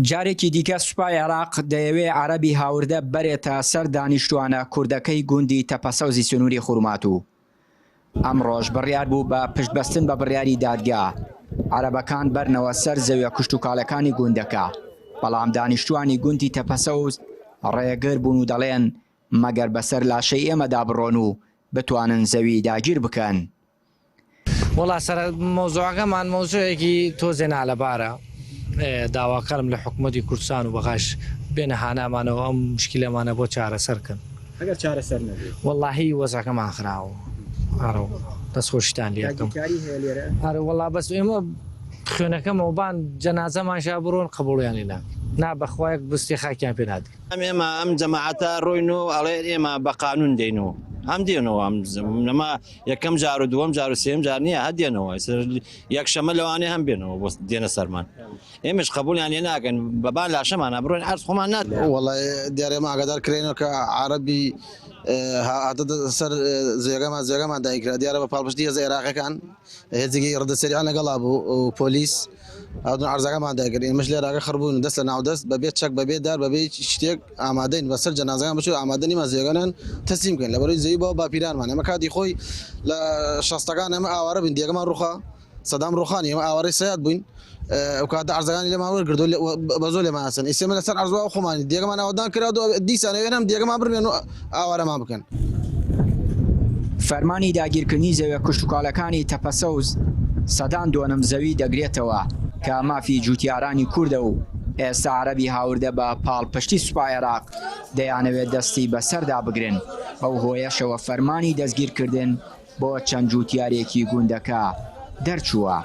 جارێکی دیکە سوپای عێراق دەیەوێ عەرەبی هاوردە بەرێتە سەر دانیشتوانە کوردەکەی گوندی تەپەسەوزی سنووری خورماتوو. ئەم ڕۆژ بڕیار بوو بە پشتبەستن بە بڕیاری دادگا عەرەبەکان بەرنەوە سەر زەویە کشتوکاڵەکانی گوندەکە، بەڵام دانیشتوانی گوندی تەپەسەوز ڕێگر بوون و دەڵێن مەگەر بەسەر لاشەی ئێمەدا بڕۆن و بتوانن زەوی داگیر بکەن. وڵا سەر مۆزوعەکەمان مۆزوعێکی تۆزێنا لەبارە داواکارم لە حکوومەتی کوردستان و بەخاش بێنە هانامانەوە ئەم مشکلەمانە بۆ چارەسەرکەن. ئەگەر چارەسەر نەبێت وەڵاهی وەزەکەمان خراوە دەستخۆشتان لێکم وەڵا بەس ئێمە خوێنەکەمەوەبان جەنازەمانشا بڕۆن قبوڵیان لێنا نا بەخوایەک بستی خاکیان پێ نادی. ئێمە ئەم جەماعەتە ڕۆین و ئەڵێ ئێمە بە قانون دێنەوە هەم دێنەوە ئەمە یەکەم جار و دووەم جار و سێم جار نییە هەدێنەوە یەکشەمە لەوانێ هەم بێنەوە بۆ دێنە سەرمان ئێمەش قبولیان لێ ناکەن بەبان لاشەمانە بڕۆین عەرز خۆمان نات. وەڵای دیارێمە ئاگادار کرێنەوە کە عەرەبی سەر زێگەمان دایکرا دیارە بە پاڵپشتی هێزە عێراقیەکان هێزێکی ڕدەسەریان لەگەڵا بوو و پۆلیس عەرزەکەمان داگرین ئێمەش لێرەکە خڕبوون دەست لە ناودەست بەبێ چەک بەبێ دار بەبێ شتێک ئامادەین بەسەر جەنازەکان بچوو ئامادە نیمە زێگەنان تەسلیم بکەین لەبەرەوەی زەوی بۆ باپیرانمان ئێمە کاتی خۆی لە شەستەکان ئێمە ئاوارە بین دیێگەمان ڕوخا سەدام ڕوخانی ئێمە ئاوارەی سەیاد بووین ئەو کاتە عەرزەکانی لێمان وەرگردو بە زۆر لێمان هەسەن ئێستا ئێمە لەسەر عەرزەوە خۆمانی دیێگەمان ئاوادان کراوە دیسانەوێن هەم دیێگەمان بڕمێن و ئاوارەمان بکەن. فەرمانی داگیرکردنی زەویە کشتوکاڵەکانی تەپەسەوز سەدان دووەنەم زەوی دەگرێتەوە کە مافی جوتیارانی کووردە و ئێستا عەرەبی هاوردە بە پاڵپشتی سوپای عێراق دەیانەوێت دەستی بەسەردا بگرن. بەو هۆیەشەوە فەرمانی دەستگیرکردن بۆ چەند جوتیارێکی گوندەکە دەرچووە.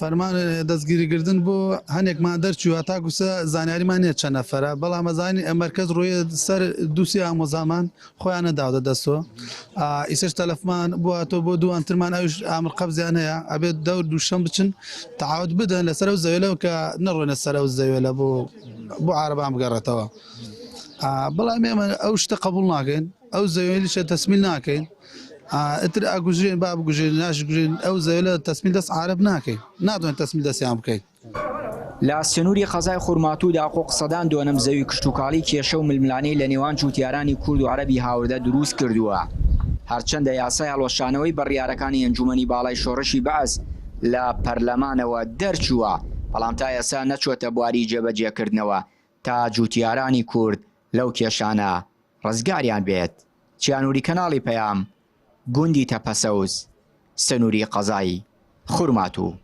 فەرمان دەستگیریکردن بۆ هەنێکمان دەرچووە تاکوسە زانیاریمان نیە چەند نەفەرە بەڵام ئەزانی ئەمەرکەز ڕۆیە سەر دووسی ئامۆزامان خۆیان نەداودە دەستەوە ئیسش تەلەفمان بوواتۆ بۆ دووانترمان ئەوش ئامر قەبزیان هەیە ئەبێت دەور دووشەم بچن تەعاود بدەن لەسەر ئەو زەوێلەوە کە نەڕۆینە سەر ئەو زەوێلە بۆ عەرەبان بگەڕێتەوە. بەڵام ئێمە ئەو شتە قبوڵ ناکەین ئەو زەوێلیشە تەسمیل ناکەین ئەتر ئاگوژێن با بگوژێن ناشگوژێن ئەو زەوێلە تەسمیل دەست عەرەب ناکەین ناتوانین تەسمیل دەستیان بکەین. لە سنووری قەزای خورماتوودا قۆق سەدان دووەنەم زەوی کشتوکاڵی کێشە و ململانەی لە نێوان جوتیارانی کورد و عەرەبی هاوردە دروست کردووە. هەرچەندە یاسای هەڵوەشانەوەی بەڕیارەکانی ئەنجومەنی باڵای شۆڕشی بەعز لە پەرلەمانەوە دەرچووە بەڵام تا ئێستا نەچۆتە بواری جێبەجێکردنەوە تا جوتیارانی کورد لەو کێشانە ڕزگاریان بێت. چیانووری کەناڵی پەیام گوندی تەپەسەوز سنووری قەزای خورماتوو.